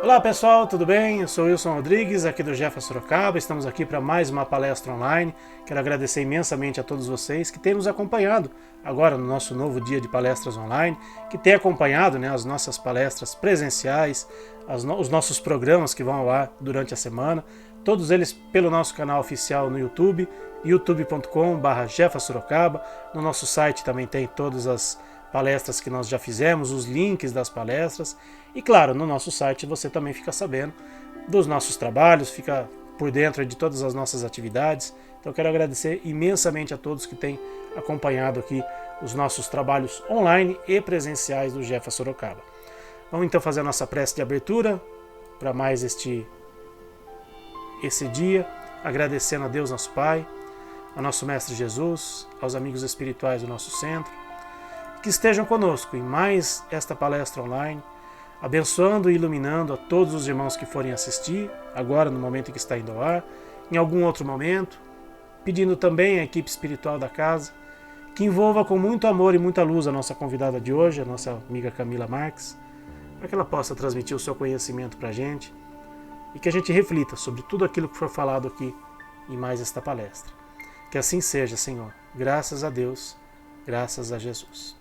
Olá pessoal, tudo bem? Eu sou Wilson Rodrigues, aqui do Jefa Sorocaba. Estamos aqui para mais uma palestra online. Quero agradecer imensamente a todos vocês que têm nos acompanhado agora no nosso novo dia de palestras online, que têm acompanhado as nossas palestras presenciais, os nossos programas que vão ao ar durante a semana, todos eles pelo nosso canal oficial no YouTube, youtube.com/jefasorocaba. No nosso site também tem todas as palestras que nós já fizemos, os links das palestras. E claro, no nosso site você também fica sabendo dos nossos trabalhos, fica por dentro de todas as nossas atividades. Então quero agradecer imensamente a todos que têm acompanhado aqui os nossos trabalhos online e presenciais do Jefa Sorocaba. Vamos então fazer a nossa prece de abertura para mais esse dia, agradecendo a Deus nosso Pai, ao nosso Mestre Jesus, aos amigos espirituais do nosso centro, que estejam conosco em mais esta palestra online, abençoando e iluminando a todos os irmãos que forem assistir, agora no momento em que está indo ao ar, em algum outro momento, pedindo também à equipe espiritual da casa que envolva com muito amor e muita luz a nossa convidada de hoje, a nossa amiga Camila Marques, para que ela possa transmitir o seu conhecimento para a gente e que a gente reflita sobre tudo aquilo que for falado aqui em mais esta palestra. Que assim seja, Senhor. Graças a Deus, graças a Jesus.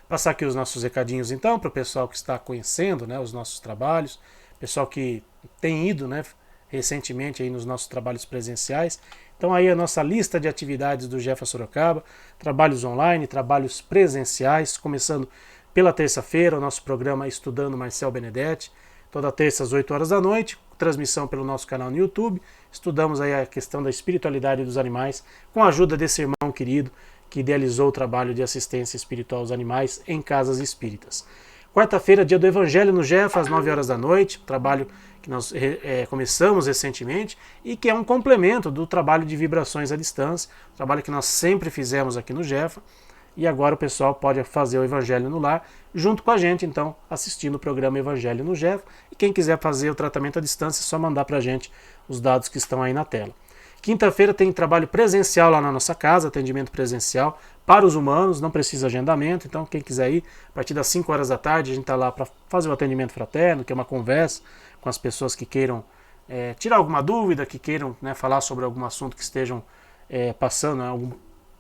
Passar aqui os nossos recadinhos então para o pessoal que está conhecendo os nossos trabalhos, pessoal que tem ido recentemente aí nos nossos trabalhos presenciais. Então aí a nossa lista de atividades do Jefa Sorocaba, trabalhos online, trabalhos presenciais, começando pela terça-feira, o nosso programa Estudando Marcel Benedetti, toda terça às 8 horas da noite, transmissão pelo nosso canal no YouTube. Estudamos aí a questão da espiritualidade dos animais com a ajuda desse irmão querido que idealizou o trabalho de assistência espiritual aos animais em casas espíritas. Quarta-feira, dia do Evangelho no Jefa, às 9 horas da noite, trabalho que nós começamos recentemente e que é um complemento do trabalho de vibrações à distância, trabalho que nós sempre fizemos aqui no Jefa, e agora o pessoal pode fazer o Evangelho no lar junto com a gente, então, assistindo o programa Evangelho no Jefa, e quem quiser fazer o tratamento à distância é só mandar para a gente os dados que estão aí na tela. Quinta-feira tem trabalho presencial lá na nossa casa, atendimento presencial para os humanos, não precisa agendamento, então quem quiser ir, a partir das 5 horas da tarde a gente está lá para fazer o atendimento fraterno, que é uma conversa com as pessoas que queiram tirar alguma dúvida, que queiram falar sobre algum assunto que estejam passando, algum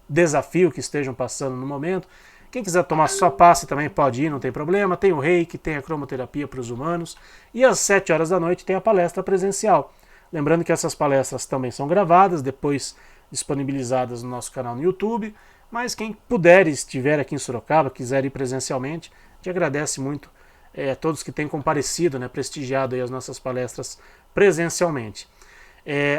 desafio que estejam passando no momento. Quem quiser tomar só passe também pode ir, não tem problema. Tem o reiki, tem a cromoterapia para os humanos. E às 7 horas da noite tem a palestra presencial. Lembrando que essas palestras também são gravadas, depois disponibilizadas no nosso canal no YouTube, mas quem puder e estiver aqui em Sorocaba, quiser ir presencialmente, a gente agradece muito a todos que têm comparecido, prestigiado aí as nossas palestras presencialmente.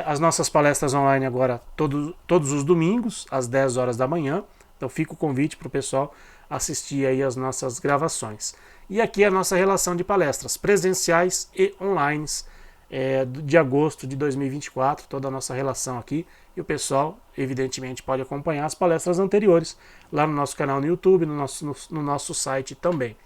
As nossas palestras online agora todos os domingos, às 10 horas da manhã, então fica o convite para o pessoal assistir aí as nossas gravações. E aqui é a nossa relação de palestras presenciais e online, de agosto de 2024, toda a nossa relação aqui, e o pessoal evidentemente pode acompanhar as palestras anteriores lá no nosso canal no YouTube, no nosso site também.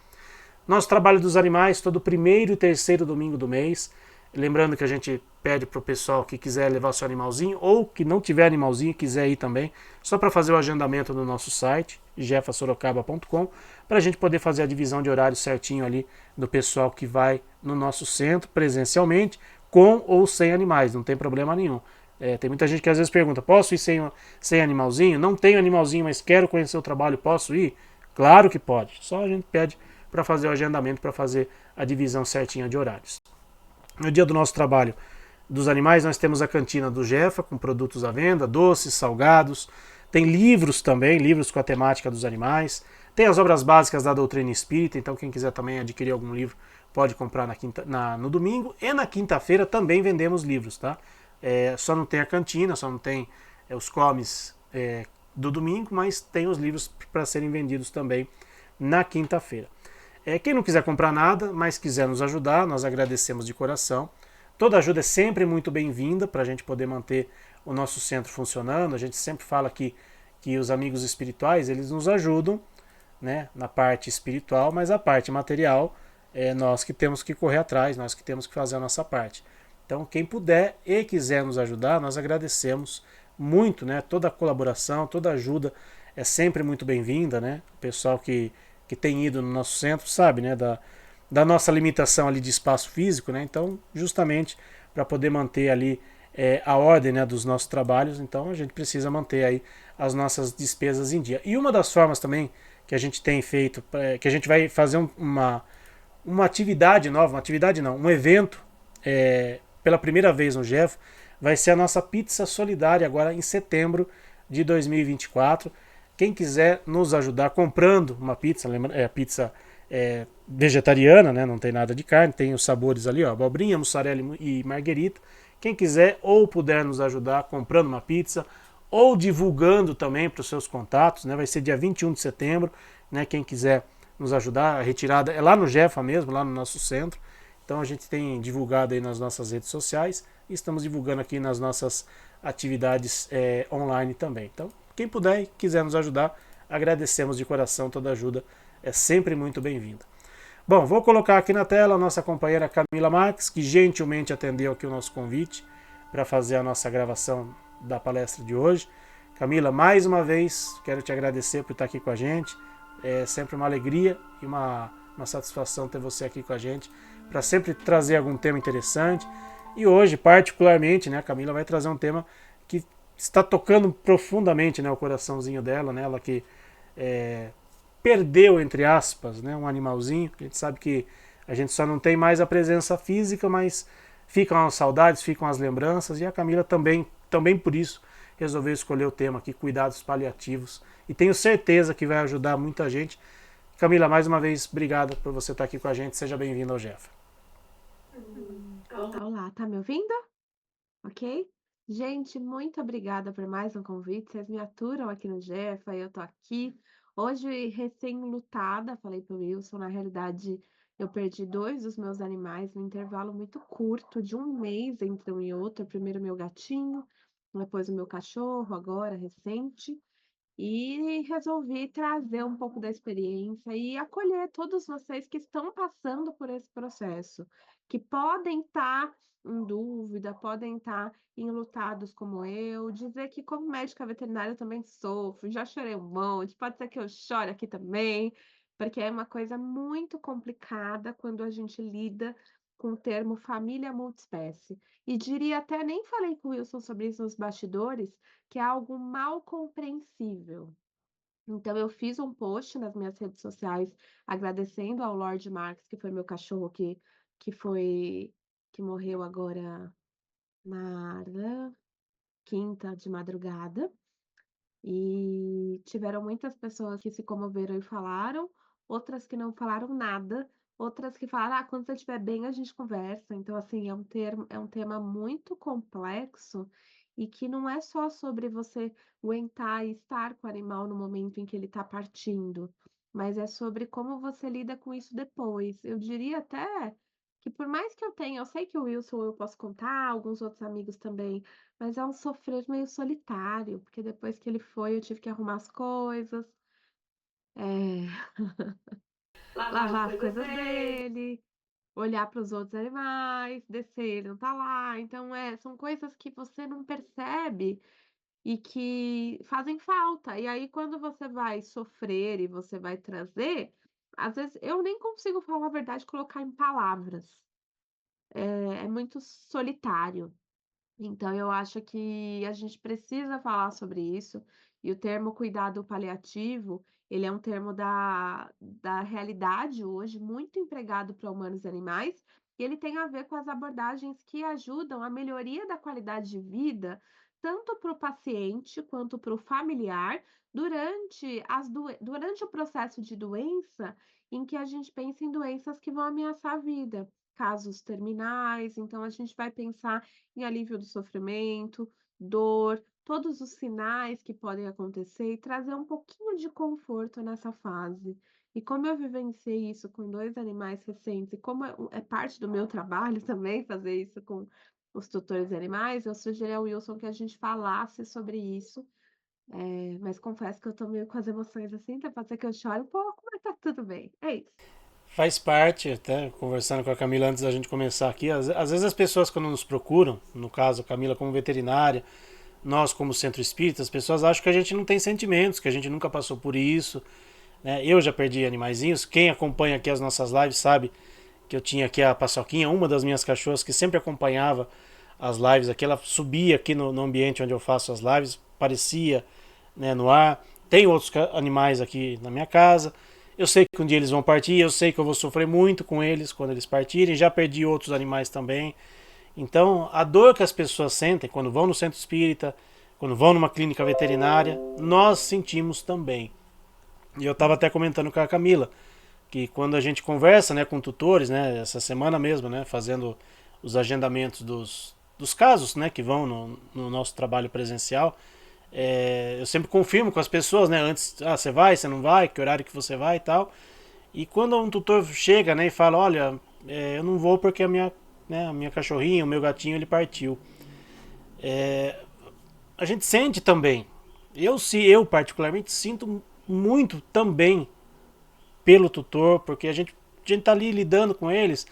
Nosso trabalho dos animais todo primeiro e terceiro domingo do mês, lembrando que a gente pede para o pessoal que quiser levar seu animalzinho ou que não tiver animalzinho e quiser ir também, só para fazer o agendamento no nosso site, jefasorocaba.com, para a gente poder fazer a divisão de horário certinho ali do pessoal que vai no nosso centro presencialmente, com ou sem animais, não tem problema nenhum. Tem muita gente que às vezes pergunta, posso ir sem animalzinho? Não tenho animalzinho, mas quero conhecer o trabalho, posso ir? Claro que pode, só a gente pede para fazer o agendamento, para fazer a divisão certinha de horários. No dia do nosso trabalho dos animais, nós temos a cantina do Jefa, com produtos à venda, doces, salgados, tem livros também, livros com a temática dos animais, tem as obras básicas da doutrina espírita, então quem quiser também adquirir algum livro pode comprar no domingo, e na quinta-feira também vendemos livros, tá? Só não tem a cantina, só não tem os comes do domingo, mas tem os livros para serem vendidos também na quinta-feira. Quem não quiser comprar nada, mas quiser nos ajudar, nós agradecemos de coração. Toda ajuda é sempre muito bem-vinda para a gente poder manter o nosso centro funcionando. A gente sempre fala que os amigos espirituais eles nos ajudam na parte espiritual, mas a parte material é nós que temos que correr atrás, nós que temos que fazer a nossa parte. Então, quem puder e quiser nos ajudar, nós agradecemos muito, toda a colaboração, toda a ajuda é sempre muito bem-vinda, O pessoal que tem ido no nosso centro sabe, da nossa limitação ali de espaço físico, né? Então, justamente para poder manter ali a ordem, né, dos nossos trabalhos, então a gente precisa manter aí as nossas despesas em dia. E uma das formas também que a gente tem feito, que a gente vai fazer uma atividade nova, uma atividade não, um evento pela primeira vez no GEF, vai ser a nossa pizza solidária agora em setembro de 2024. Quem quiser nos ajudar comprando uma pizza, pizza vegetariana, né, não tem nada de carne, tem os sabores ali, ó, abobrinha, mussarela e marguerita. Quem quiser ou puder nos ajudar comprando uma pizza ou divulgando também para os seus contatos, né, vai ser dia 21 de setembro, né, quem quiser nos ajudar, a retirada é lá no Jefa mesmo, lá no nosso centro. Então a gente tem divulgado aí nas nossas redes sociais e estamos divulgando aqui nas nossas atividades online também. Então, quem puder e quiser nos ajudar, agradecemos de coração, toda ajuda é sempre muito bem-vinda. Bom, vou colocar aqui na tela a nossa companheira Camila Marques, que gentilmente atendeu aqui o nosso convite para fazer a nossa gravação da palestra de hoje. Camila, mais uma vez, quero te agradecer por estar aqui com a gente. É sempre uma alegria e uma satisfação ter você aqui com a gente, para sempre trazer algum tema interessante. E hoje, particularmente, né, a Camila vai trazer um tema que está tocando profundamente, né, o coraçãozinho dela, né, ela que perdeu, entre aspas, né, um animalzinho. A gente sabe que a gente só não tem mais a presença física, mas ficam as saudades, ficam as lembranças, e a Camila também por isso resolveu escolher o tema aqui, cuidados paliativos, e tenho certeza que vai ajudar muita gente. Camila, mais uma vez, obrigado por você estar aqui com a gente, seja bem-vinda ao GEF. Olá, tá me ouvindo? Ok? Gente, muito obrigada por mais um convite. Vocês me aturam aqui no Jefa, eu tô aqui. Hoje, recém-lutada, falei pro Wilson, na realidade, eu perdi dois dos meus animais num intervalo muito curto, de um mês entre um e outro. Primeiro meu gatinho, depois o meu cachorro, agora, recente. E resolvi trazer um pouco da experiência e acolher todos vocês que estão passando por esse processo, que podem estar em dúvida, podem estar enlutados como eu, dizer que como médica veterinária eu também sofro, já chorei um monte, pode ser que eu chore aqui também, porque é uma coisa muito complicada quando a gente lida com o termo família multiespécie. E diria até, nem falei com o Wilson sobre isso nos bastidores, que é algo mal compreensível. Então eu fiz um post nas minhas redes sociais agradecendo ao Lord Marx, que foi meu cachorro que foi que morreu agora na quinta de madrugada. E tiveram muitas pessoas que se comoveram e falaram, outras que não falaram nada, outras que falaram: "Ah, quando você estiver bem a gente conversa". Então, assim, é um tema muito complexo e que não é só sobre você aguentar e estar com o animal no momento em que ele está partindo, mas é sobre como você lida com isso depois. Eu diria até que por mais que eu sei que o Wilson eu posso contar, alguns outros amigos também, mas é um sofrer meio solitário, porque depois que ele foi eu tive que arrumar as coisas, lavar as coisas dele, olhar para os outros animais, descer, ele não tá lá, então, são coisas que você não percebe e que fazem falta. E aí quando você vai sofrer e você vai trazer, às vezes eu nem consigo falar a verdade, colocar em palavras, é muito solitário. Então eu acho que a gente precisa falar sobre isso, e o termo cuidado paliativo, ele é um termo da realidade hoje, muito empregado para humanos e animais, e ele tem a ver com as abordagens que ajudam a melhoria da qualidade de vida, tanto para o paciente quanto para o familiar, durante o processo de doença, em que a gente pensa em doenças que vão ameaçar a vida, casos terminais, então a gente vai pensar em alívio do sofrimento, dor, todos os sinais que podem acontecer e trazer um pouquinho de conforto nessa fase. E como eu vivenciei isso com 2 animais recentes e como é parte do meu trabalho também fazer isso com os tutores de animais, eu sugeri ao Wilson que a gente falasse sobre isso, mas confesso que eu tô meio com as emoções assim, então pode ser que eu chore um pouco, mas tá tudo bem. É isso. Faz parte, até conversando com a Camila antes da gente começar aqui, às vezes as pessoas quando nos procuram, no caso a Camila como veterinária, nós como centro espírita, as pessoas acham que a gente não tem sentimentos, que a gente nunca passou por isso, né? Eu já perdi animaizinhos, quem acompanha aqui as nossas lives sabe que eu tinha aqui a Paçoquinha, uma das minhas cachorras que sempre acompanhava as lives aqui, ela subia aqui no ambiente onde eu faço as lives, parecia, né, no ar. Tem outros animais aqui na minha casa. Eu sei que um dia eles vão partir, eu sei que eu vou sofrer muito com eles quando eles partirem. Já perdi outros animais também. Então, a dor que as pessoas sentem quando vão no centro espírita, quando vão numa clínica veterinária, nós sentimos também. E eu estava até comentando com a Camila que quando a gente conversa, né, com tutores, né, essa semana mesmo, né, fazendo os agendamentos dos casos, né, que vão no nosso trabalho presencial, eu sempre confirmo com as pessoas, né, antes, você vai, você não vai, que horário que você vai e tal. E quando um tutor chega, né, e fala, olha, eu não vou porque a minha cachorrinha, o meu gatinho, ele partiu. A gente sente também. Eu particularmente sinto muito também pelo tutor, porque a gente tá ali lidando com eles,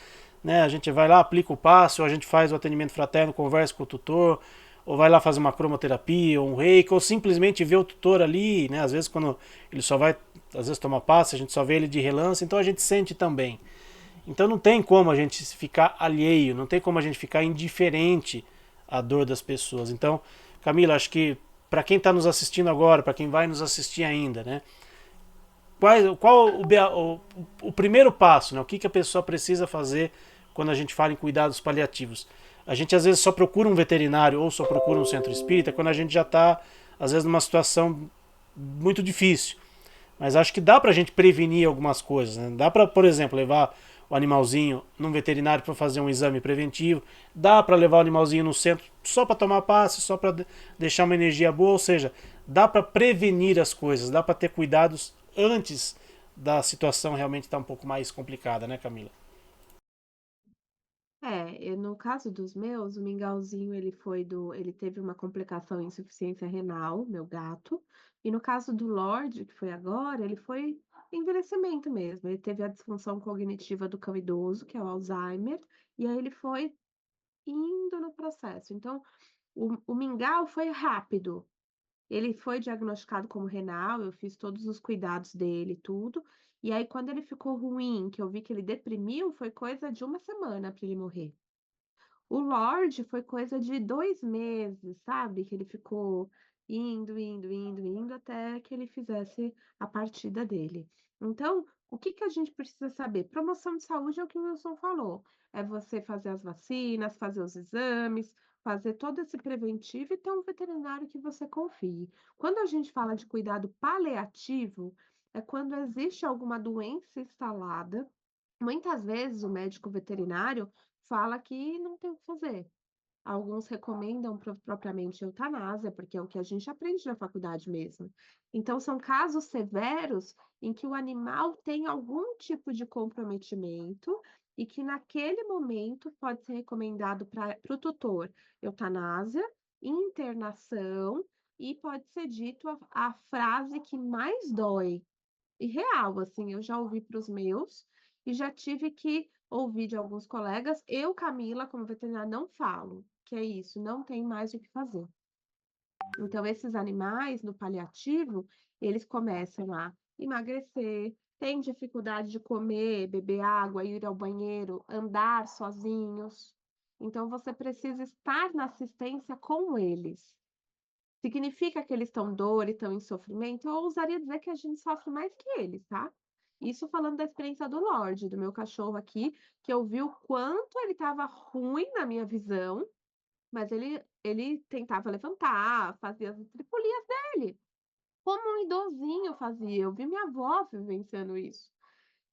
né? A gente vai lá, aplica o passe, ou a gente faz o atendimento fraterno, conversa com o tutor, ou vai lá fazer uma cromoterapia, ou um reiki, ou simplesmente vê o tutor ali, né? Às vezes quando ele só vai, às vezes toma passe, a gente só vê ele de relance, então a gente sente também. Então não tem como a gente ficar alheio, não tem como a gente ficar indiferente à dor das pessoas. Então, Camila, acho que para quem está nos assistindo agora, para quem vai nos assistir ainda, né? Qual o primeiro passo, né? O que, que a pessoa precisa fazer quando a gente fala em cuidados paliativos? A gente às vezes só procura um veterinário ou só procura um centro espírita quando a gente já está, às vezes, numa situação muito difícil. Mas acho que dá pra gente prevenir algumas coisas, né? Dá pra, por exemplo, levar o animalzinho num veterinário para fazer um exame preventivo. Dá para levar o animalzinho no centro só para tomar passe, só para deixar uma energia boa. Ou seja, dá para prevenir as coisas, dá para ter cuidados antes da situação realmente estar um pouco mais complicada, né, Camila? No caso dos meus, o mingauzinho ele teve uma complicação em insuficiência renal, meu gato, e no caso do Lorde, que foi agora, ele foi envelhecimento mesmo, ele teve a disfunção cognitiva do cão idoso, que é o Alzheimer, e aí ele foi indo no processo. Então, o mingau foi rápido, ele foi diagnosticado como renal, eu fiz todos os cuidados dele, tudo, e aí quando ele ficou ruim, que eu vi que ele deprimiu, foi coisa de uma semana para ele morrer. O Lorde foi coisa de 2 meses, sabe, que ele ficou indo, indo, indo, indo, até que ele fizesse a partida dele. Então, o que que a gente precisa saber? Promoção de saúde é o que o Wilson falou, é você fazer as vacinas, fazer os exames, fazer todo esse preventivo e ter um veterinário que você confie. Quando a gente fala de cuidado paliativo, é quando existe alguma doença instalada. Muitas vezes o médico veterinário fala que não tem o que fazer. Alguns recomendam propriamente eutanásia, porque é o que a gente aprende na faculdade mesmo. Então, são casos severos em que o animal tem algum tipo de comprometimento e que, naquele momento, pode ser recomendado para o tutor eutanásia, internação e pode ser dito a frase que mais dói, e real, assim, eu já ouvi para os meus e já tive que ouvir de alguns colegas. Eu, Camila, como veterinária, não falo, que é isso, não tem mais o que fazer. Então, esses animais no paliativo, eles começam a emagrecer, têm dificuldade de comer, beber água, ir ao banheiro, andar sozinhos. Então, você precisa estar na assistência com eles. Significa que eles estão dor e estão em sofrimento? Eu ousaria dizer que a gente sofre mais que eles, tá? Isso falando da experiência do Lorde, do meu cachorro aqui, que eu vi o quanto ele estava ruim na minha visão, mas ele tentava levantar, fazia as estripulias dele, como um idosinho fazia. Eu vi minha avó vivenciando isso.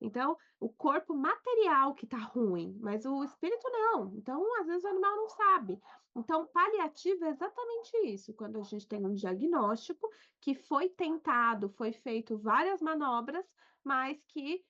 Então, o corpo material que tá ruim, mas o espírito não. Então, às vezes, o animal não sabe. Então, paliativo é exatamente isso, quando a gente tem um diagnóstico que foi tentado, foi feito várias manobras, mas que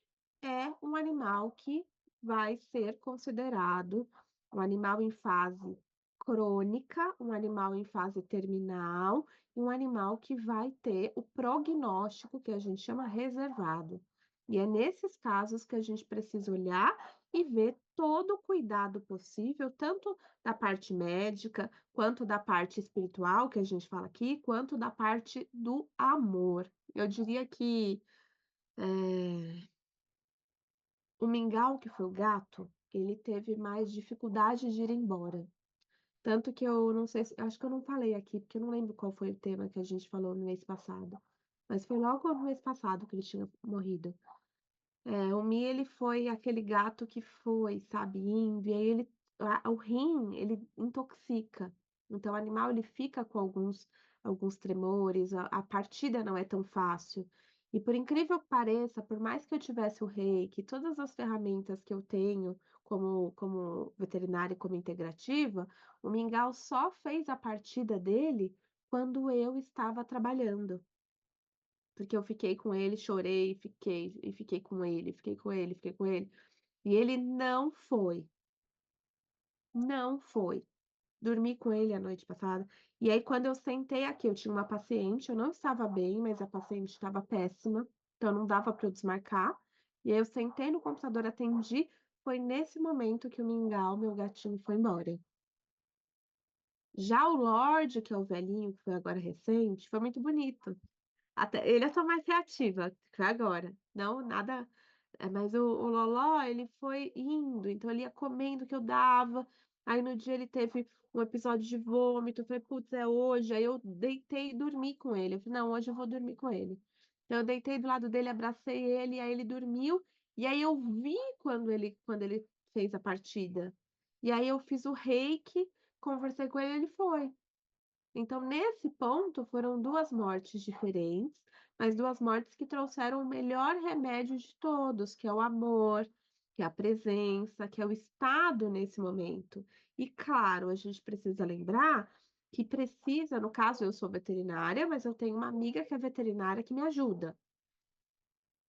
é um animal que vai ser considerado um animal em fase crônica, um animal em fase terminal, e um animal que vai ter o prognóstico que a gente chama reservado. E é nesses casos que a gente precisa olhar e ver todo o cuidado possível, tanto da parte médica, quanto da parte espiritual, que a gente fala aqui, quanto da parte do amor. Eu diria que, eh, O Mingau, que foi o gato, ele teve mais dificuldade de ir embora. Tanto que eu não sei, acho que eu não falei aqui, porque eu não lembro qual foi o tema que a gente falou no mês passado. Mas foi logo no mês passado que ele tinha morrido. O Mi, ele foi aquele gato que foi, sabe, indo, e aí o rim, ele intoxica. Então, o animal, ele fica com alguns tremores, a partida não é tão fácil. E por incrível que pareça, por mais que eu tivesse o reiki, todas as ferramentas que eu tenho como veterinária e como integrativa, o Mingau só fez a partida dele quando eu estava trabalhando. Porque eu fiquei com ele, chorei, fiquei com ele, fiquei com ele, fiquei com ele. E ele não foi, não foi. Dormi com ele a noite passada. E aí, quando eu sentei aqui, eu tinha uma paciente, eu não estava bem, mas a paciente estava péssima, então não dava para eu desmarcar. E aí, eu sentei no computador, atendi. Foi nesse momento que o Mingau, meu gatinho, foi embora. Já o Lorde, que é o velhinho, que foi agora recente, foi muito bonito. Até ele é só mais reativa, foi agora. Não, nada. Mas o Loló, ele foi indo, então ele ia comendo o que eu dava. Aí no dia ele teve um episódio de vômito. Eu falei, putz, é hoje. Aí eu deitei e dormi com ele. Eu falei, não, hoje eu vou dormir com ele. Então eu deitei do lado dele, abracei ele, aí ele dormiu. E aí eu vi quando ele fez a partida. E aí eu fiz o reiki, conversei com ele, ele foi. Então, nesse ponto, foram 2 mortes diferentes, mas 2 mortes que trouxeram o melhor remédio de todos, que é o amor, que é a presença, que é o estado nesse momento. E claro, a gente precisa lembrar que precisa, no caso, eu sou veterinária, mas eu tenho uma amiga que é veterinária que me ajuda.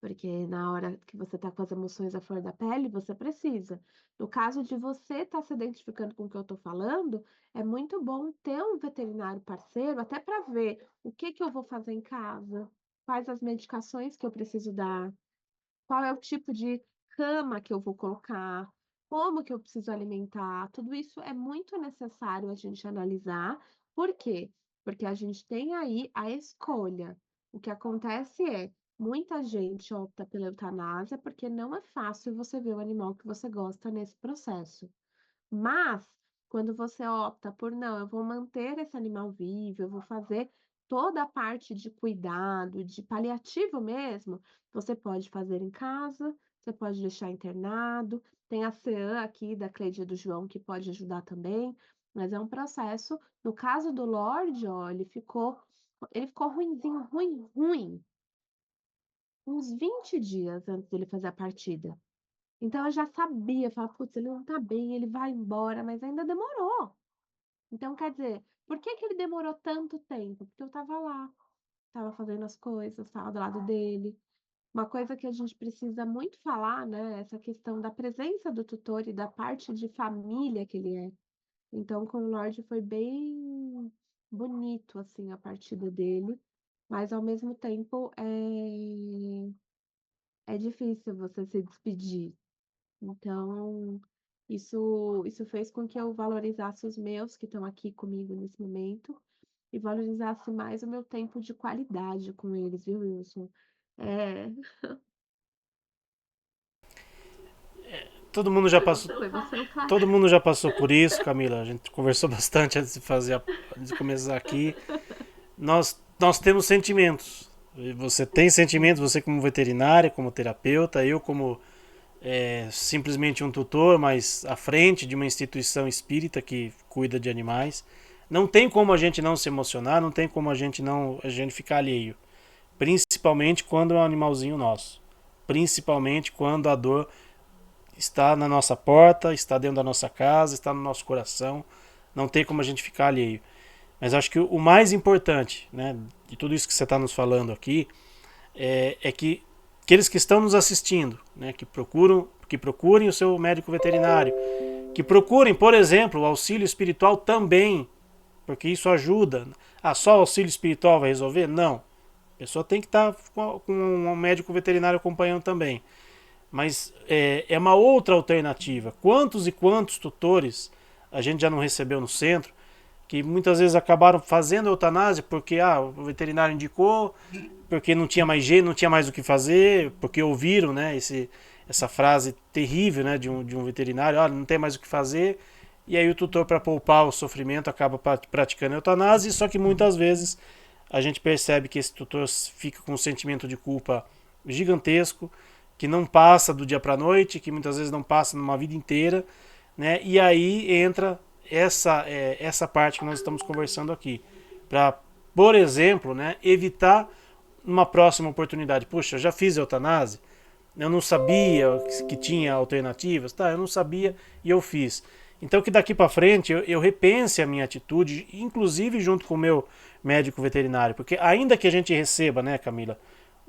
Porque na hora que você tá com as emoções à flor da pele, você precisa. No caso de você estar se identificando com o que eu tô falando, é muito bom ter um veterinário parceiro, até para ver o que que eu vou fazer em casa, quais as medicações que eu preciso dar, qual é o tipo de cama que eu vou colocar, como que eu preciso alimentar. Tudo isso é muito necessário a gente analisar. Por quê? Porque a gente tem aí a escolha. O que acontece é, muita gente opta pela eutanásia porque não é fácil você ver o animal que você gosta nesse processo. Mas, quando você opta por não, eu vou manter esse animal vivo, eu vou fazer toda a parte de cuidado, de paliativo mesmo, você pode fazer em casa, você pode deixar internado, tem a CEAM aqui da Cleidia e do João que pode ajudar também, mas é um processo. No caso do Lorde, ó, ele ficou ruinzinho, ruim, ruim, uns 20 dias antes dele fazer a partida. Então eu já sabia, falava, putz, ele não tá bem, ele vai embora, mas ainda demorou. Então, quer dizer, por que que ele demorou tanto tempo? Porque eu estava lá, estava fazendo as coisas, estava do lado dele. Uma coisa que a gente precisa muito falar, né, essa questão da presença do tutor e da parte de família que ele é. Então, com o Lorde foi bem bonito, assim, a partida dele, mas ao mesmo tempo é difícil você se despedir. Então, isso fez com que eu valorizasse os meus que estão aqui comigo nesse momento e valorizasse mais o meu tempo de qualidade com eles, viu, Wilson? É, Todo mundo já passou, foi você o cara. todo mundo já passou por isso, Camila. A gente conversou bastante antes de antes de começar aqui. Nós temos sentimentos. Você tem sentimentos, você como veterinária, como terapeuta, eu como simplesmente um tutor, mas à frente de uma instituição espírita que cuida de animais. Não tem como a gente não se emocionar, não tem como a gente ficar alheio. Principalmente quando é um animalzinho nosso. Principalmente quando a dor está na nossa porta, está dentro da nossa casa, está no nosso coração. Não tem como a gente ficar alheio. Mas acho que o mais importante, né, de tudo isso que você está nos falando aqui, é que aqueles que estão nos assistindo, né, que procurem o seu médico veterinário, que procurem, por exemplo, o auxílio espiritual também, porque isso ajuda. Ah, só o auxílio espiritual vai resolver? Não. A pessoa tem que estar com um médico veterinário acompanhando também. Mas é uma outra alternativa. Quantos e quantos tutores a gente já não recebeu no centro que muitas vezes acabaram fazendo eutanásia porque o veterinário indicou, porque não tinha mais jeito, não tinha mais o que fazer, porque ouviram, né, essa frase terrível, né, de um veterinário, olha, não tem mais o que fazer, e aí o tutor, para poupar o sofrimento, acaba praticando a eutanásia, só que muitas vezes a gente percebe que esse tutor fica com um sentimento de culpa gigantesco, que não passa do dia para a noite, que muitas vezes não passa numa vida inteira, né? E aí entra essa parte que nós estamos conversando aqui, para, por exemplo, né, evitar uma próxima oportunidade. Puxa, eu já fiz eutanásia, eu não sabia que tinha alternativas, tá? Eu não sabia e eu fiz. Então que daqui para frente eu repense a minha atitude, inclusive junto com o meu médico veterinário, porque ainda que a gente receba, né, Camila,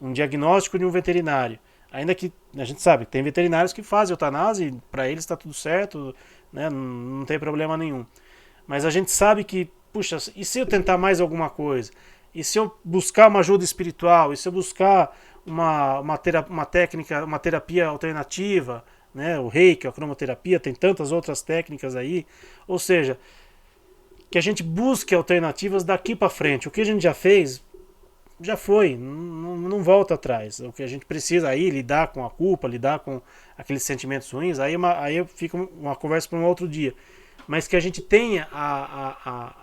um diagnóstico de um veterinário, ainda que a gente sabe que tem veterinários que fazem eutanásia e para eles está tudo certo, né, não tem problema nenhum. Mas a gente sabe que, puxa, e se eu tentar mais alguma coisa? E se eu buscar uma ajuda espiritual? E se eu buscar uma técnica, uma terapia alternativa? Né? O reiki, a cromoterapia, tem tantas outras técnicas aí. Ou seja, que a gente busque alternativas daqui para frente. O que a gente já fez, já foi, não volta atrás. O que a gente precisa aí lidar com a culpa, lidar com aqueles sentimentos ruins, aí fica uma conversa para um outro dia. Mas que a gente tenha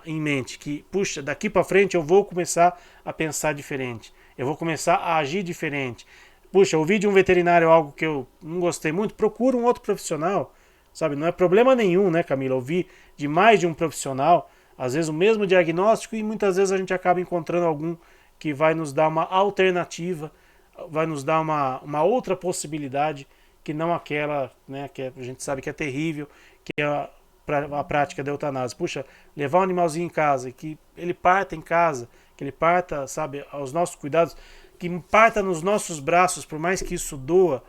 em mente que, puxa, daqui para frente eu vou começar a pensar diferente, eu vou começar a agir diferente. Puxa, ouvi de um veterinário algo que eu não gostei muito, procura um outro profissional, sabe? Não é problema nenhum, né, Camila? Ouvir de mais de um profissional, às vezes o mesmo diagnóstico, e muitas vezes a gente acaba encontrando algum que vai nos dar uma alternativa, vai nos dar uma outra possibilidade que não aquela, né, que a gente sabe que é terrível, que é a prática da eutanásia. Puxa, levar um animalzinho em casa, que ele parta em casa, que ele parta, sabe, aos nossos cuidados, que parta nos nossos braços, por mais que isso doa,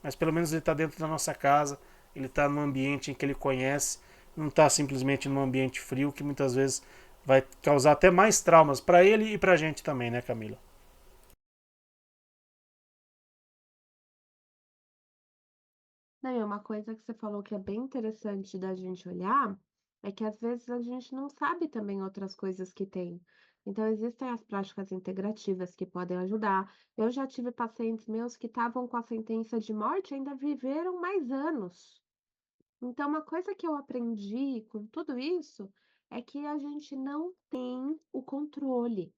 mas pelo menos ele está dentro da nossa casa, ele está num ambiente em que ele conhece, não está simplesmente num ambiente frio, que muitas vezes vai causar até mais traumas para ele e para a gente também, né, Camila? Não, e uma coisa que você falou que é bem interessante da gente olhar, é que às vezes a gente não sabe também outras coisas que tem. Então, existem as práticas integrativas que podem ajudar. Eu já tive pacientes meus que estavam com a sentença de morte e ainda viveram mais anos. Então, uma coisa que eu aprendi com tudo isso é que a gente não tem o controle.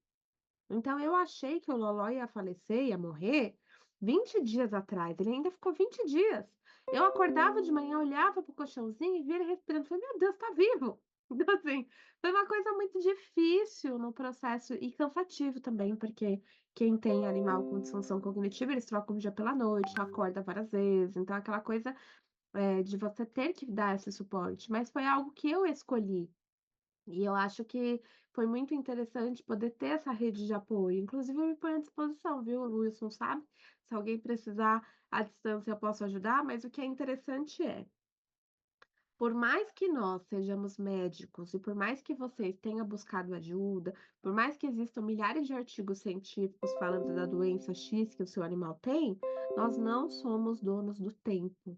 Então eu achei que o Loló ia falecer, ia morrer 20 dias atrás, ele ainda ficou 20 dias. Eu acordava de manhã, olhava para o colchãozinho e via ele respirando, falei: "Meu Deus, tá vivo". Então assim, foi uma coisa muito difícil no processo e cansativo também, porque quem tem animal com disfunção cognitiva, eles trocam o dia pela noite, acorda várias vezes, então aquela coisa, de você ter que dar esse suporte, mas foi algo que eu escolhi. E eu acho que foi muito interessante poder ter essa rede de apoio. Inclusive, eu me ponho à disposição, viu? O Wilson sabe. Se alguém precisar à distância, eu posso ajudar. Mas o que é interessante é, por mais que nós sejamos médicos e por mais que você tenha buscado ajuda, por mais que existam milhares de artigos científicos falando da doença X que o seu animal tem, nós não somos donos do tempo.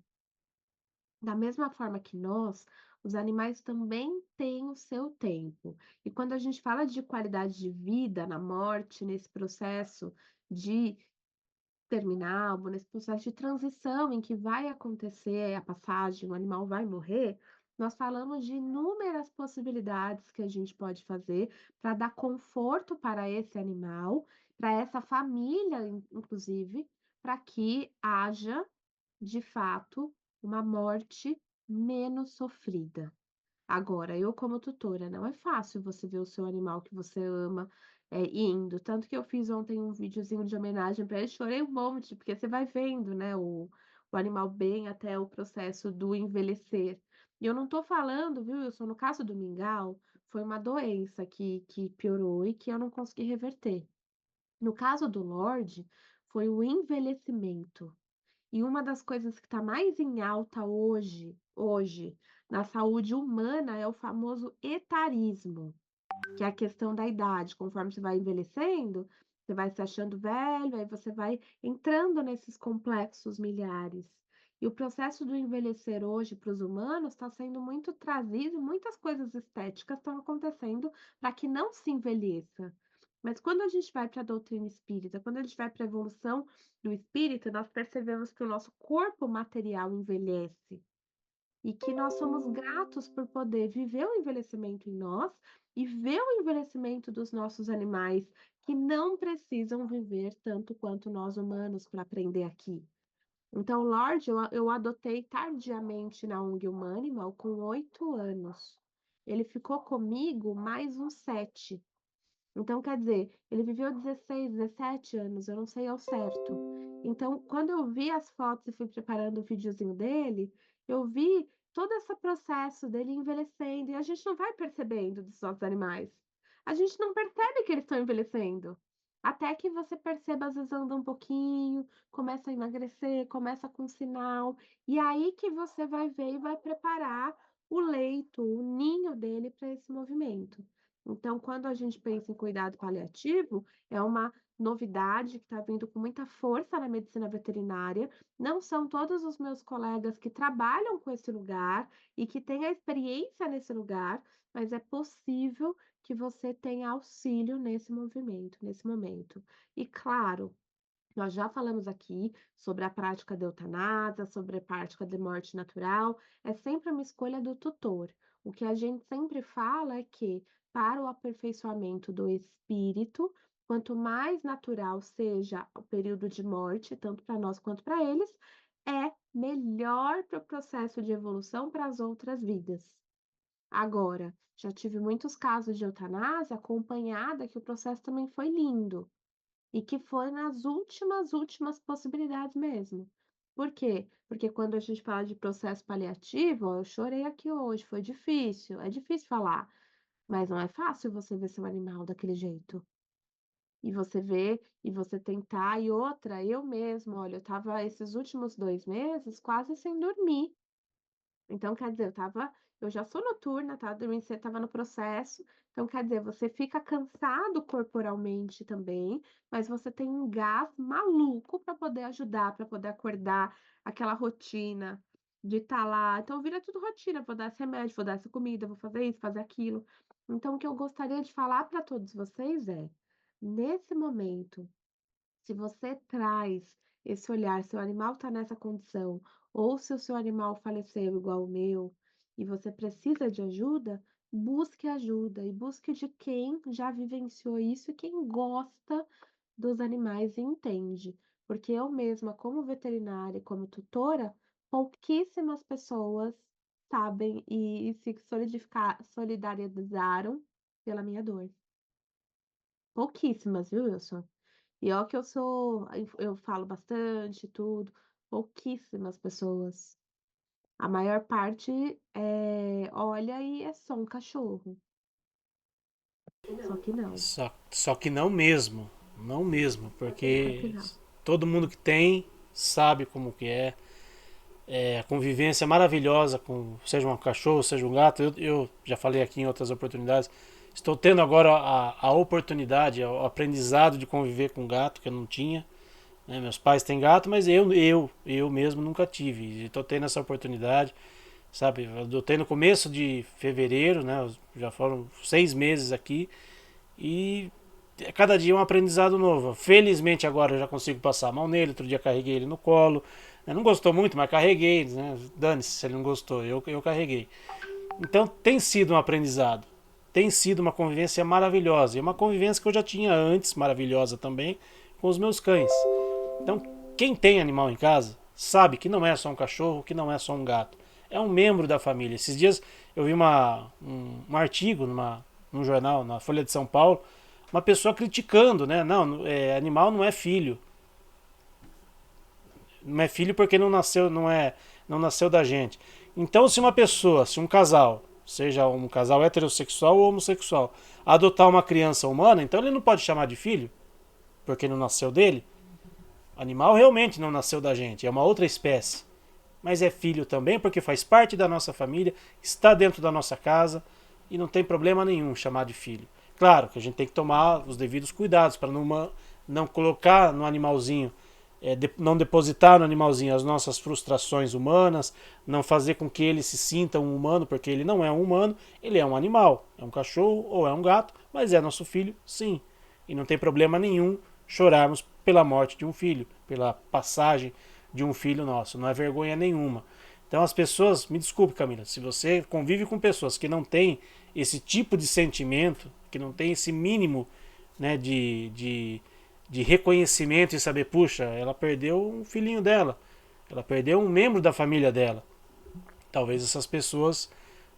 Da mesma forma que nós, os animais também têm o seu tempo. E quando a gente fala de qualidade de vida na morte, nesse processo de terminal, nesse processo de transição em que vai acontecer a passagem, o animal vai morrer, nós falamos de inúmeras possibilidades que a gente pode fazer para dar conforto para esse animal, para essa família, inclusive, para que haja de fato, uma morte menos sofrida. Agora, eu como tutora, não é fácil você ver o seu animal que você ama, indo. Tanto que eu fiz ontem um videozinho de homenagem para ele, chorei um monte, porque você vai vendo, né, o animal bem até o processo do envelhecer. E eu não estou falando, viu, Wilson, no caso do mingau, foi uma doença que piorou e que eu não consegui reverter. No caso do Lorde, foi o envelhecimento. E uma das coisas que está mais em alta hoje, na saúde humana, é o famoso etarismo, que é a questão da idade. Conforme você vai envelhecendo, você vai se achando velho, aí você vai entrando nesses complexos miliares. E o processo do envelhecer hoje para os humanos está sendo muito trazido, muitas coisas estéticas estão acontecendo para que não se envelheça. Mas quando a gente vai para a doutrina espírita, quando a gente vai para a evolução do espírito, nós percebemos que o nosso corpo material envelhece e que nós somos gratos por poder viver o envelhecimento em nós e ver o envelhecimento dos nossos animais, que não precisam viver tanto quanto nós humanos para aprender aqui. Então, Lorde, eu adotei tardiamente na ONG Humanimal com 8 anos. Ele ficou comigo mais uns 7. Então, quer dizer, ele viveu 16, 17 anos, eu não sei ao certo. Então, quando eu vi as fotos e fui preparando o videozinho dele, eu vi todo esse processo dele envelhecendo, e a gente não vai percebendo dos nossos animais. A gente não percebe que eles estão envelhecendo. Até que você perceba, às vezes anda um pouquinho, começa a emagrecer, começa com sinal, e aí que você vai ver e vai preparar o leito, o ninho dele para esse movimento. Então, quando a gente pensa em cuidado paliativo, é uma novidade que está vindo com muita força na medicina veterinária. Não são todos os meus colegas que trabalham com esse lugar e que têm a experiência nesse lugar, mas é possível que você tenha auxílio nesse movimento, nesse momento. E claro, nós já falamos aqui sobre a prática da eutanásia, sobre a prática de morte natural, é sempre uma escolha do tutor. O que a gente sempre fala é que, para o aperfeiçoamento do espírito, quanto mais natural seja o período de morte, tanto para nós quanto para eles, é melhor para o processo de evolução para as outras vidas. Agora, já tive muitos casos de eutanásia acompanhada que o processo também foi lindo. E que foi nas últimas possibilidades mesmo. Por quê? Porque quando a gente fala de processo paliativo, ó, eu chorei aqui hoje, foi difícil, é difícil falar, mas não é fácil você ver seu animal daquele jeito. E você ver, e você tentar, e outra, eu mesma, olha, eu estava esses últimos 2 meses quase sem dormir. Então, quer dizer, eu já sou noturna, estava dormindo cedo, estava no processo. Então, quer dizer, você fica cansado corporalmente também, mas você tem um gás maluco para poder ajudar, para poder acordar, aquela rotina de estar lá. Então, vira tudo rotina, vou dar esse remédio, vou dar essa comida, vou fazer isso, fazer aquilo. Então, o que eu gostaria de falar para todos vocês é, nesse momento, se você traz esse olhar, seu animal está nessa condição, ou se o seu animal faleceu igual o meu, e você precisa de ajuda e busque de quem já vivenciou isso e quem gosta dos animais e entende. Porque eu mesma, como veterinária e como tutora, pouquíssimas pessoas sabem e se solidarizaram pela minha dor. Pouquíssimas, viu, Wilson? E ó que eu falo bastante e tudo, pouquíssimas pessoas. A maior parte, olha e é só um cachorro, só que não, Só que não mesmo. Não mesmo, só que porque não. todo mundo que tem sabe como que é. A convivência maravilhosa com, seja um cachorro, seja um gato. Eu já falei aqui em outras oportunidades. Estou tendo agora a oportunidade, o aprendizado de conviver com gato que eu não tinha. Né? Meus pais têm gato, mas eu mesmo nunca tive. E estou tendo essa oportunidade, sabe? Eu adotei no começo de fevereiro, né? Já foram 6 meses aqui e cada dia é um aprendizado novo. Felizmente agora eu já consigo passar a mão nele. Outro dia carreguei ele no colo. Não gostou muito, mas carreguei. Né? Dane-se se ele não gostou, eu carreguei. Então tem sido um aprendizado. Tem sido uma convivência maravilhosa. E uma convivência que eu já tinha antes, maravilhosa também, com os meus cães. Então, quem tem animal em casa sabe que não é só um cachorro, que não é só um gato. É um membro da família. Esses dias eu vi um artigo num jornal, na Folha de São Paulo, uma pessoa criticando, né? Não, animal não é filho. Não é filho porque não nasceu da gente. Então, se uma pessoa, se um casal, seja um casal heterossexual ou homossexual, adotar uma criança humana, então ele não pode chamar de filho, porque não nasceu dele. O animal realmente não nasceu da gente, é uma outra espécie. Mas é filho também porque faz parte da nossa família, está dentro da nossa casa e não tem problema nenhum chamar de filho. Claro que a gente tem que tomar os devidos cuidados para não colocar no animalzinho, não depositar no animalzinho as nossas frustrações humanas, não fazer com que ele se sinta um humano, porque ele não é um humano, ele é um animal, é um cachorro ou é um gato, mas é nosso filho, sim. E não tem problema nenhum chorarmos pela morte de um filho, pela passagem de um filho nosso. Não é vergonha nenhuma. Então as pessoas, me desculpe, Camila, se você convive com pessoas que não têm esse tipo de sentimento, que não tem esse mínimo, né, de reconhecimento e saber, puxa, ela perdeu um filhinho dela, ela perdeu um membro da família dela. Talvez essas pessoas,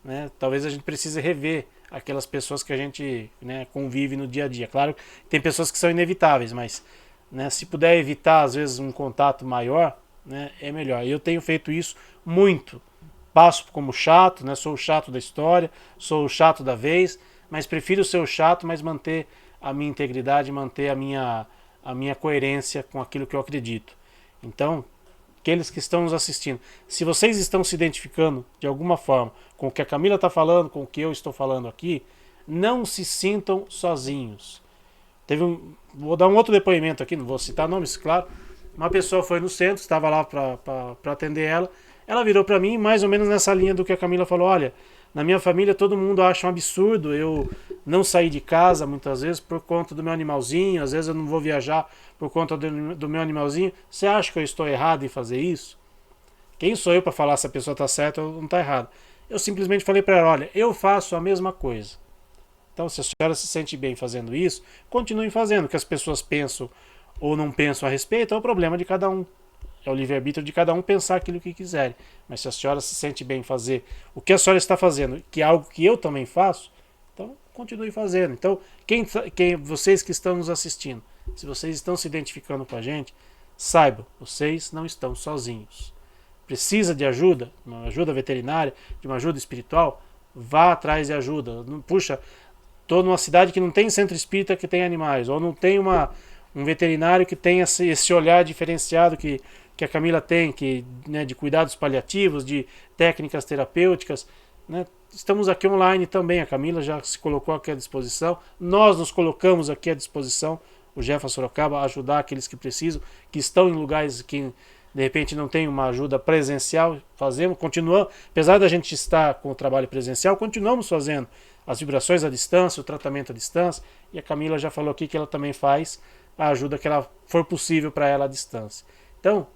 né, talvez a gente precise rever aquelas pessoas que a gente, né, convive no dia a dia. Claro, tem pessoas que são inevitáveis, mas, né, se puder evitar às vezes um contato maior, né, é melhor. Eu tenho feito isso muito. Passo como chato, né, sou o chato da história, sou o chato da vez, mas prefiro ser o chato, mas manter a minha integridade, manter a minha coerência com aquilo que eu acredito. Então, aqueles que estão nos assistindo, se vocês estão se identificando de alguma forma com o que a Camila está falando, com o que eu estou falando aqui, não se sintam sozinhos. Vou dar um outro depoimento aqui, não vou citar nomes, claro. Uma pessoa foi no centro, estava lá para atender ela. Ela virou para mim, mais ou menos nessa linha do que a Camila falou: olha, na minha família todo mundo acha um absurdo eu não sair de casa muitas vezes por conta do meu animalzinho, às vezes eu não vou viajar por conta do meu animalzinho. Você acha que eu estou errado em fazer isso? Quem sou eu para falar se a pessoa está certa ou não está errada? Eu simplesmente falei para ela: olha, eu faço a mesma coisa. Então, se a senhora se sente bem fazendo isso, continue fazendo. O que as pessoas pensam ou não pensam a respeito é o problema de cada um. É o livre-arbítrio de cada um pensar aquilo que quiser. Mas se a senhora se sente bem fazer o que a senhora está fazendo, que é algo que eu também faço, então continue fazendo. Então, vocês que estão nos assistindo, se vocês estão se identificando com a gente, saibam, vocês não estão sozinhos. Precisa de ajuda, uma ajuda veterinária, de uma ajuda espiritual, vá atrás de ajuda. Puxa, estou numa cidade que não tem centro espírita que tem animais, ou não tem um veterinário que tenha esse olhar diferenciado que a Camila tem, né, de cuidados paliativos, de técnicas terapêuticas. Né? Estamos aqui online também, a Camila já se colocou aqui à disposição, nós nos colocamos aqui à disposição, o Jefferson Sorocaba, ajudar aqueles que precisam, que estão em lugares que de repente não tem uma ajuda presencial, fazemos, continuamos, apesar da gente estar com o trabalho presencial, continuamos fazendo as vibrações à distância, o tratamento à distância, e a Camila já falou aqui que ela também faz a ajuda que ela for possível para ela à distância. Então,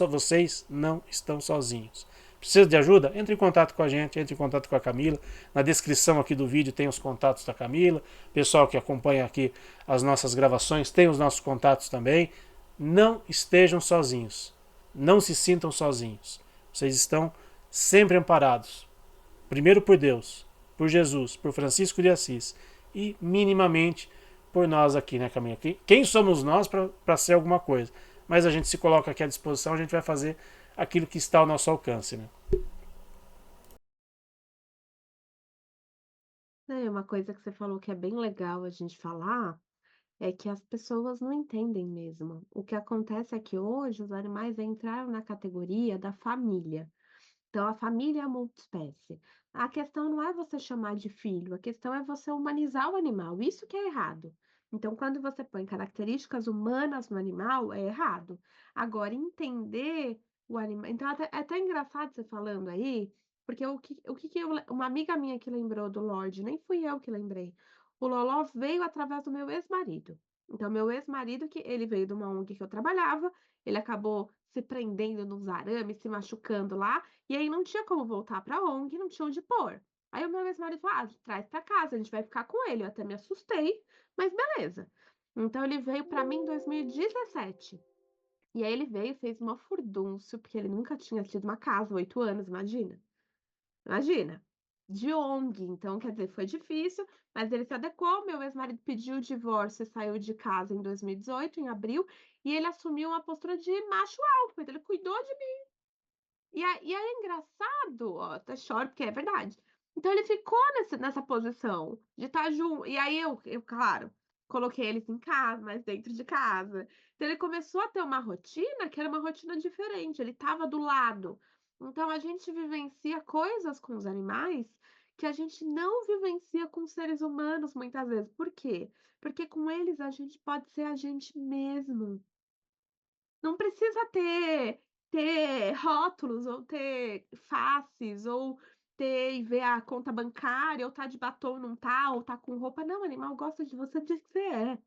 vocês não estão sozinhos. Precisa de ajuda? Entre em contato com a gente, entre em contato com a Camila. Na descrição aqui do vídeo tem os contatos da Camila. Pessoal que acompanha aqui as nossas gravações tem os nossos contatos também. Não estejam sozinhos. Não se sintam sozinhos. Vocês estão sempre amparados. Primeiro por Deus, por Jesus, por Francisco de Assis e minimamente por nós aqui, né, Camila? Quem somos nós para ser alguma coisa? Mas a gente se coloca aqui à disposição, a gente vai fazer aquilo que está ao nosso alcance, né? É uma coisa que você falou que é bem legal a gente falar, é que as pessoas não entendem mesmo. O que acontece é que hoje os animais entraram na categoria da família. Então, a família é a multiespécie. A questão não é você chamar de filho, a questão é você humanizar o animal. Isso que é errado. Então, quando você põe características humanas no animal, é errado. Agora, entender o animal. Então, é até engraçado você falando aí, porque uma amiga minha que lembrou do Lorde, nem fui eu que lembrei. O Loló veio através do meu ex-marido. Então, meu ex-marido, que ele veio de uma ONG que eu trabalhava, ele acabou se prendendo nos arames, se machucando lá, e aí não tinha como voltar pra ONG, não tinha onde pôr. Aí o meu ex-marido falou: "Ah, traz pra casa, a gente vai ficar com ele". Eu até me assustei, mas beleza. Então ele veio pra mim em 2017. E aí ele veio, fez uma furdúncio, porque ele nunca tinha tido uma casa, 8 anos, imagina. Imagina. De ONG, então quer dizer, foi difícil, mas ele se adequou. Meu ex-marido pediu o divórcio e saiu de casa em 2018, em abril, e ele assumiu uma postura de macho alfa, então ele cuidou de e aí é engraçado, ó, até choro porque é verdade. Então ele ficou nessa posição de estar junto. E aí eu, claro, coloquei eles em casa, mas dentro de casa. Então ele começou a ter uma rotina que era uma rotina diferente, ele estava do lado. Então a gente vivencia coisas com os animais que a gente não vivencia com seres humanos muitas vezes. Por quê? Porque com eles a gente pode ser a gente mesmo. Não precisa ter rótulos ou ter faces ou bater e ver a conta bancária, ou tá de batom, não tá, ou tá com roupa. Não, o animal gosta de você do jeito que você é.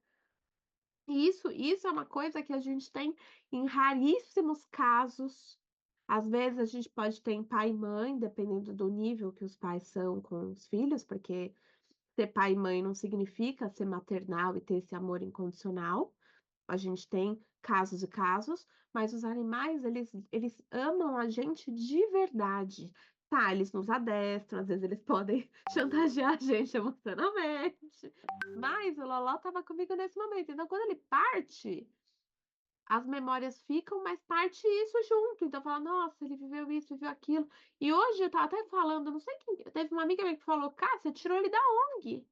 E isso é uma coisa que a gente tem em raríssimos casos. Às vezes a gente pode ter em pai e mãe, dependendo do nível que os pais são com os filhos, porque ser pai e mãe não significa ser maternal e ter esse amor incondicional. A gente tem casos e casos, mas os animais eles amam a gente de verdade. Tá, eles nos adestram, às vezes eles podem chantagear a gente emocionalmente, mas o Loló estava comigo nesse momento, então quando ele parte, as memórias ficam, mas parte isso junto, então fala: "Nossa, ele viveu isso, viveu aquilo". E hoje eu estava até falando, não sei quem teve uma amiga minha que falou: "Cássia, tirou ele da ONG".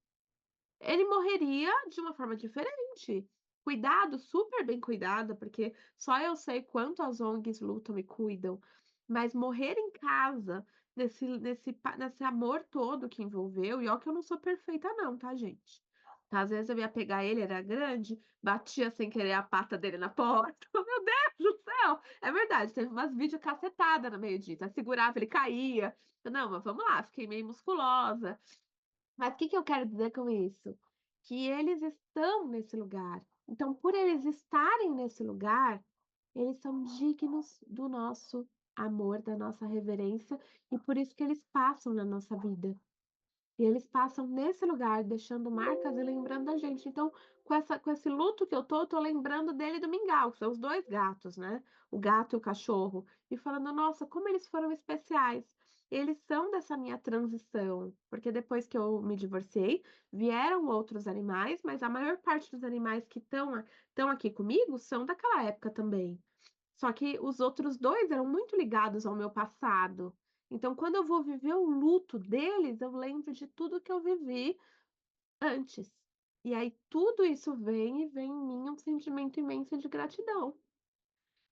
Ele morreria de uma forma diferente. Cuidado, super bem cuidado, porque só eu sei quanto as ONGs lutam e cuidam, mas morrer em casa, nesse amor todo que envolveu, e ó que eu não sou perfeita não, tá, gente. Tá, às vezes eu ia pegar ele, era grande, batia sem querer a pata dele na porta. Meu Deus do céu! É verdade, teve umas vídeo cacetada no meio disso, aí segurava, ele caía. Não, mas vamos lá, fiquei meio musculosa. Mas o que que eu quero dizer com isso? Que eles estão nesse lugar. Então, por eles estarem nesse lugar, eles são dignos do nosso amor, da nossa reverência, e por isso que eles passam na nossa vida. E eles passam nesse lugar, deixando marcas e lembrando da gente. Então, com esse luto que eu tô lembrando dele e do Mingau, que são os 2 gatos, né, o gato e o cachorro, e falando: "Nossa, como eles foram especiais". Eles são dessa minha transição, porque depois que eu me divorciei, vieram outros animais, mas a maior parte dos animais que estão aqui comigo são daquela época também. Só que os outros 2 eram muito ligados ao meu passado. Então, quando eu vou viver o luto deles, eu lembro de tudo que eu vivi antes. E aí tudo isso vem e vem em mim um sentimento imenso de gratidão.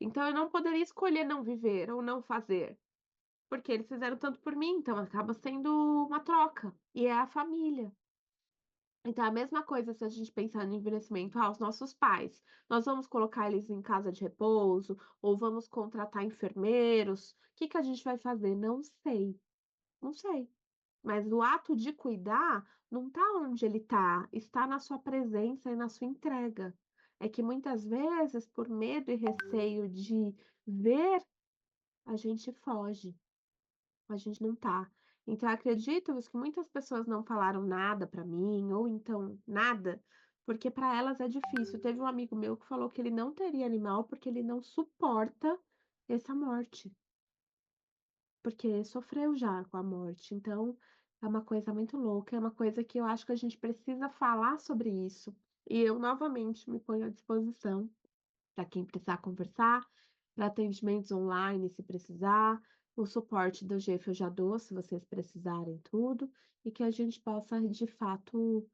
Então eu não poderia escolher não viver ou não fazer, porque eles fizeram tanto por mim, então acaba sendo uma troca, e é a família. Então, é a mesma coisa se a gente pensar no envelhecimento, os nossos pais, nós vamos colocar eles em casa de repouso ou vamos contratar enfermeiros? O que que a gente vai fazer? Não sei, não sei. Mas o ato de cuidar não está onde ele está na sua presença e na sua entrega. É que muitas vezes, por medo e receio de ver, a gente foge. A gente não tá. Então acredito que muitas pessoas não falaram nada pra mim, ou então nada, porque pra elas é difícil. Teve um amigo meu que falou que ele não teria animal, porque ele não suporta essa morte, porque sofreu já com a morte. Então, é uma coisa muito louca, é uma coisa que eu acho que a gente precisa falar sobre isso. E eu novamente me ponho à disposição para quem precisar conversar, para atendimentos online se precisar, o suporte do GEF eu já dou se vocês precisarem tudo, e que a gente possa de fato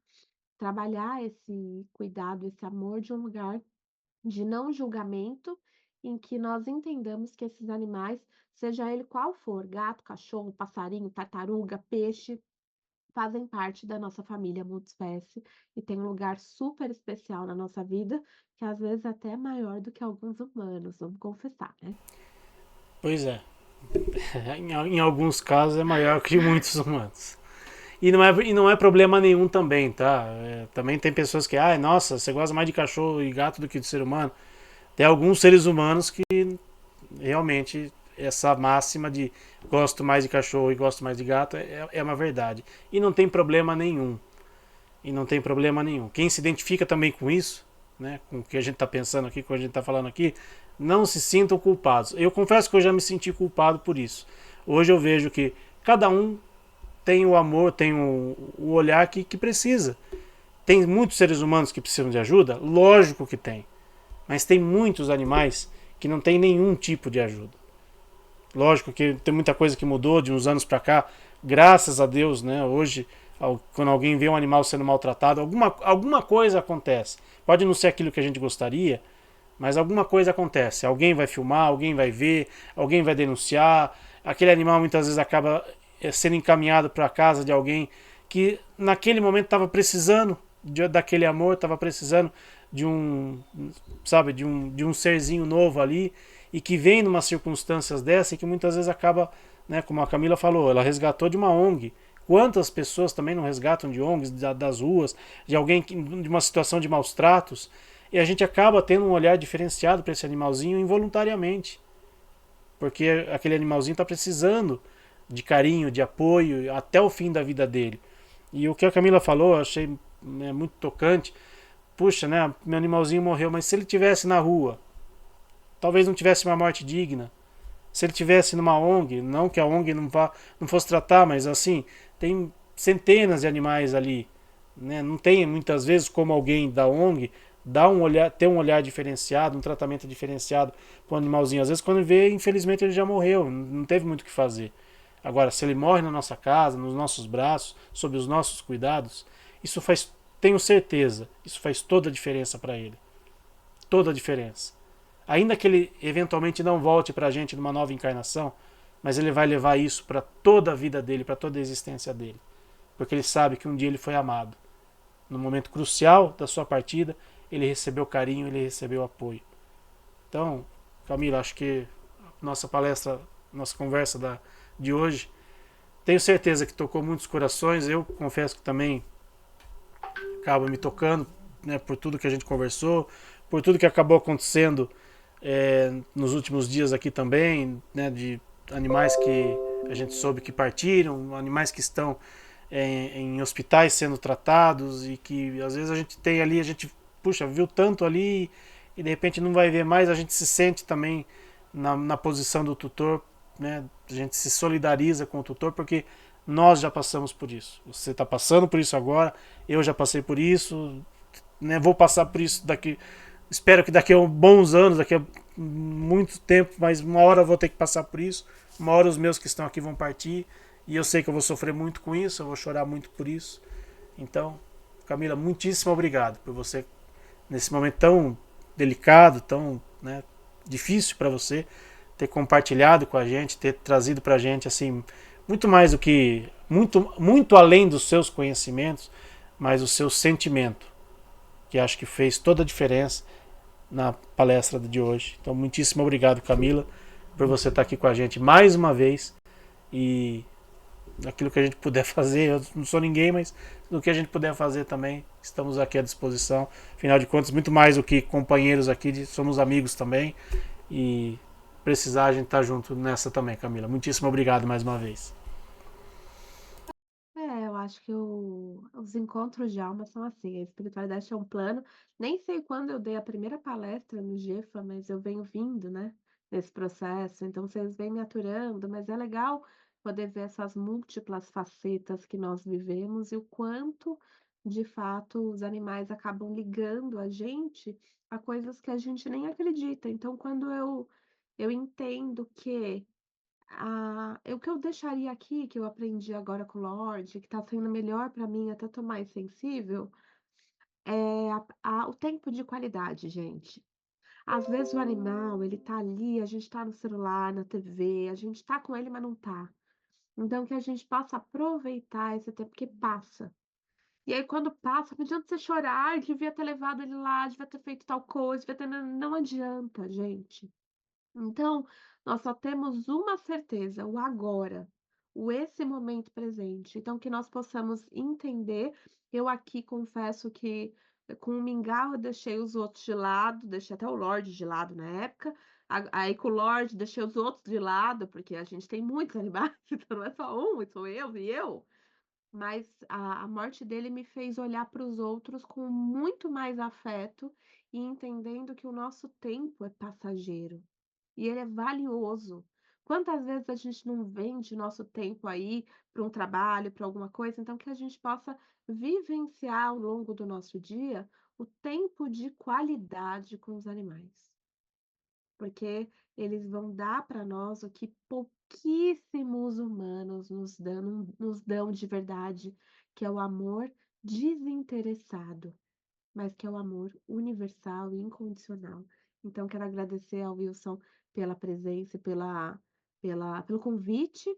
trabalhar esse cuidado, esse amor de um lugar de não julgamento, em que nós entendamos que esses animais, seja ele qual for, gato, cachorro, passarinho, tartaruga, peixe, fazem parte da nossa família multiespécie e tem um lugar super especial na nossa vida, que às vezes até é maior do que alguns humanos, vamos confessar, né? Pois é. Em alguns casos é maior que muitos humanos. E não é problema nenhum também, tá? Também tem pessoas que, nossa, você gosta mais de cachorro e gato do que de ser humano. Tem alguns seres humanos que realmente essa máxima de gosto mais de cachorro e gosto mais de gato é uma verdade. E não tem problema nenhum. E não tem problema nenhum. Quem se identifica também com isso, né, com o que a gente está pensando aqui, com o que a gente está falando aqui, não se sintam culpados. Eu confesso que eu já me senti culpado por isso. Hoje eu vejo que cada um tem o amor, tem o olhar que precisa. Tem muitos seres humanos que precisam de ajuda? Lógico que tem. Mas tem muitos animais que não tem nenhum tipo de ajuda. Lógico que tem muita coisa que mudou de uns anos para cá, graças a Deus, né? Hoje, quando alguém vê um animal sendo maltratado, alguma coisa acontece. Pode não ser aquilo que a gente gostaria, mas alguma coisa acontece. Alguém vai filmar, alguém vai ver, alguém vai denunciar. Aquele animal muitas vezes acaba sendo encaminhado para a casa de alguém que naquele momento estava precisando daquele amor, estava precisando de um, sabe, de um serzinho novo ali. e que vem numa circunstâncias dessa e que muitas vezes acaba, né, como a Camila falou, ela resgatou de uma ONG. Quantas pessoas também não resgatam de ONGs, das ruas, de alguém de uma situação de maus tratos, e a gente acaba tendo um olhar diferenciado para esse animalzinho involuntariamente, porque aquele animalzinho está precisando de carinho, de apoio até o fim da vida dele. E o que a Camila falou, eu achei, né, muito tocante. Puxa, né, meu animalzinho morreu, mas se ele tivesse na rua, talvez não tivesse uma morte digna. Se ele tivesse numa ONG, não que a ONG não fosse tratar, mas assim, tem centenas de animais ali, né? Não tem muitas vezes como alguém da ONG ter um olhar diferenciado, um tratamento diferenciado para o animalzinho. Às vezes quando vê, infelizmente ele já morreu, não teve muito o que fazer. Agora, se ele morre na nossa casa, nos nossos braços, sob os nossos cuidados, isso faz, tenho certeza, isso faz toda a diferença para ele. Toda a diferença. Ainda que ele eventualmente não volte para a gente numa nova encarnação, mas ele vai levar isso para toda a vida dele, para toda a existência dele. Porque ele sabe que um dia ele foi amado. No momento crucial da sua partida, ele recebeu carinho, ele recebeu apoio. Então, Camila, acho que nossa palestra, nossa conversa de hoje, tenho certeza que tocou muitos corações. Eu confesso que também acaba me tocando, né, por tudo que a gente conversou, por tudo que acabou acontecendo nos últimos dias aqui também, né, de animais que a gente soube que partiram, animais que estão em hospitais sendo tratados e que às vezes a gente tem ali, a gente, puxa, viu tanto ali e de repente não vai ver mais, a gente se sente também na posição do tutor, né, a gente se solidariza com o tutor porque nós já passamos por isso. Você está passando por isso agora, eu já passei por isso, né, vou passar por isso daqui. Espero que daqui a bons anos, daqui a muito tempo, mas uma hora eu vou ter que passar por isso. Uma hora os meus que estão aqui vão partir. E eu sei que eu vou sofrer muito com isso, eu vou chorar muito por isso. Então, Camila, muitíssimo obrigado por você, nesse momento tão delicado, tão, né, difícil para você, ter compartilhado com a gente, ter trazido para a gente assim, muito mais do que, muito além dos seus conhecimentos, mas o seu sentimento, que acho que fez toda a diferença na palestra de hoje. Então, muitíssimo obrigado, Camila, por você estar aqui com a gente mais uma vez. E aquilo que a gente puder fazer, eu não sou ninguém, mas no que a gente puder fazer também, estamos aqui à disposição. Afinal de contas, muito mais do que companheiros aqui, somos amigos também. E precisar, a gente tá junto nessa também, Camila. Muitíssimo obrigado mais uma vez. Eu acho que os encontros de alma são assim, a espiritualidade é um plano. Nem sei quando eu dei a primeira palestra no GEFA, mas eu venho vindo, né, nesse processo. Então vocês vêm me aturando, mas é legal poder ver essas múltiplas facetas que nós vivemos e o quanto, de fato, os animais acabam ligando a gente a coisas que a gente nem acredita. Então, quando eu entendo que o que eu deixaria aqui, que eu aprendi agora com o Lorde, que tá sendo melhor para mim, até tô mais sensível, é o tempo de qualidade, gente. Às vezes o animal, ele tá ali, a gente tá no celular, na TV, a gente tá com ele, mas não tá. Então que a gente possa aproveitar esse tempo que passa. E aí quando passa, não adianta você chorar: devia ter levado ele lá, devia ter feito tal coisa, devia ter" não adianta, gente. Então, nós só temos uma certeza, o agora, o esse momento presente. Então, que nós possamos entender. Eu aqui confesso que com o mingau eu deixei os outros de lado, deixei até o Lorde de lado na época. Aí com o Lorde deixei os outros de lado, porque a gente tem muitos animais, então não é só um, sou eu e eu. Mas a morte dele me fez olhar para os outros com muito mais afeto e entendendo que o nosso tempo é passageiro. E ele é valioso. Quantas vezes a gente não vende nosso tempo aí para um trabalho, para alguma coisa, então que a gente possa vivenciar ao longo do nosso dia o tempo de qualidade com os animais, porque eles vão dar para nós o que pouquíssimos humanos nos dão de verdade, que é o amor desinteressado, mas que é o amor universal e incondicional. Então, quero agradecer ao Wilson pela presença e pelo convite.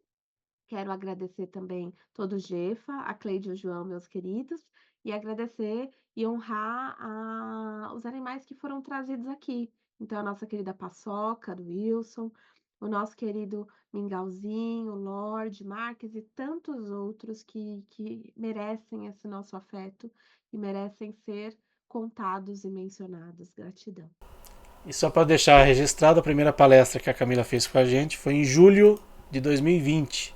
Quero agradecer também todo o Gefa, a Cleide e o João, meus queridos, e agradecer e honrar os animais que foram trazidos aqui. Então, a nossa querida Paçoca, do Wilson, o nosso querido Mingauzinho, Lorde, Marques e tantos outros que merecem esse nosso afeto e merecem ser contados e mencionados. Gratidão. E só para deixar registrado, a primeira palestra que a Camila fez com a gente foi em julho de 2020.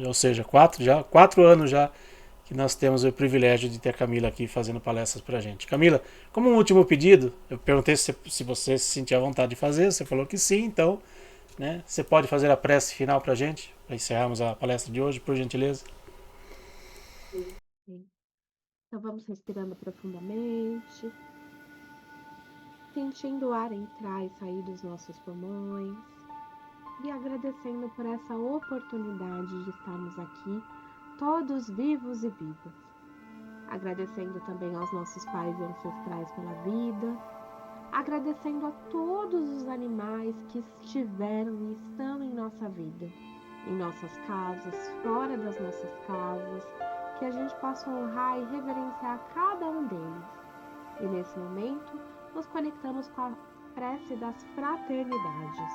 Ou seja, 4 anos já que nós temos o privilégio de ter a Camila aqui fazendo palestras para a gente. Camila, como um último pedido, eu perguntei se você se sentia à vontade de fazer, você falou que sim, então, né, você pode fazer a prece final para a gente, para encerrarmos a palestra de hoje, por gentileza? Sim. Então, vamos respirando profundamente, sentindo o ar entrar e sair dos nossos pulmões e agradecendo por essa oportunidade de estarmos aqui, todos vivos e vivas. Agradecendo também aos nossos pais e ancestrais pela vida, agradecendo a todos os animais que estiveram e estão em nossa vida, em nossas casas, fora das nossas casas, que a gente possa honrar e reverenciar cada um deles. E nesse momento, nos conectamos com a prece das fraternidades.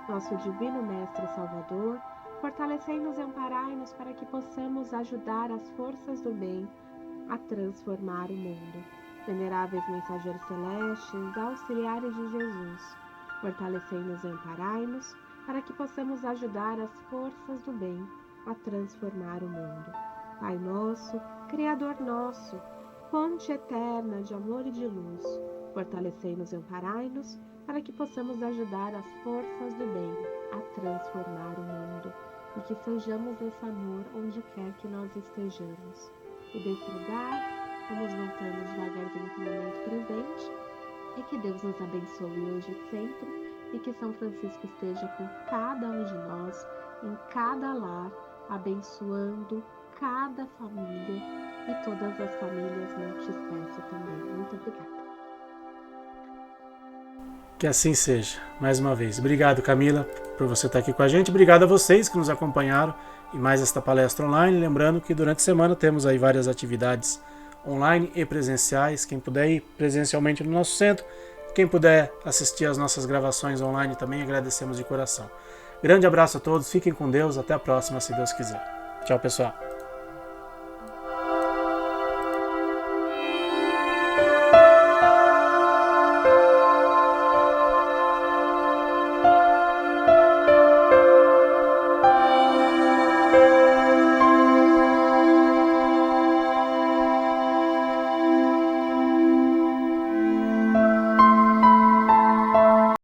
Nosso Divino Mestre Salvador, fortalecei-nos e amparai-nos para que possamos ajudar as forças do bem a transformar o mundo. Veneráveis mensageiros celestes, auxiliares de Jesus, fortalecei-nos e amparai-nos para que possamos ajudar as forças do bem a transformar o mundo. Pai nosso, Criador nosso, fonte eterna de amor e de luz, fortalecei-nos e amparai-nos para que possamos ajudar as forças do bem a transformar o mundo e que sejamos esse amor onde quer que nós estejamos. E desse lugar, vamos voltando devagarzinho para o momento presente e que Deus nos abençoe hoje e sempre e que São Francisco esteja com cada um de nós, em cada lar, abençoando cada família e todas as famílias multiespécie também. Muito obrigada. Que assim seja. Mais uma vez, obrigado, Camila, por você estar aqui com a gente. Obrigado a vocês que nos acompanharam em mais esta palestra online. Lembrando que durante a semana temos aí várias atividades online e presenciais. Quem puder ir presencialmente no nosso centro, quem puder assistir às nossas gravações online também, agradecemos de coração. Grande abraço a todos, fiquem com Deus, até a próxima, se Deus quiser. Tchau, pessoal.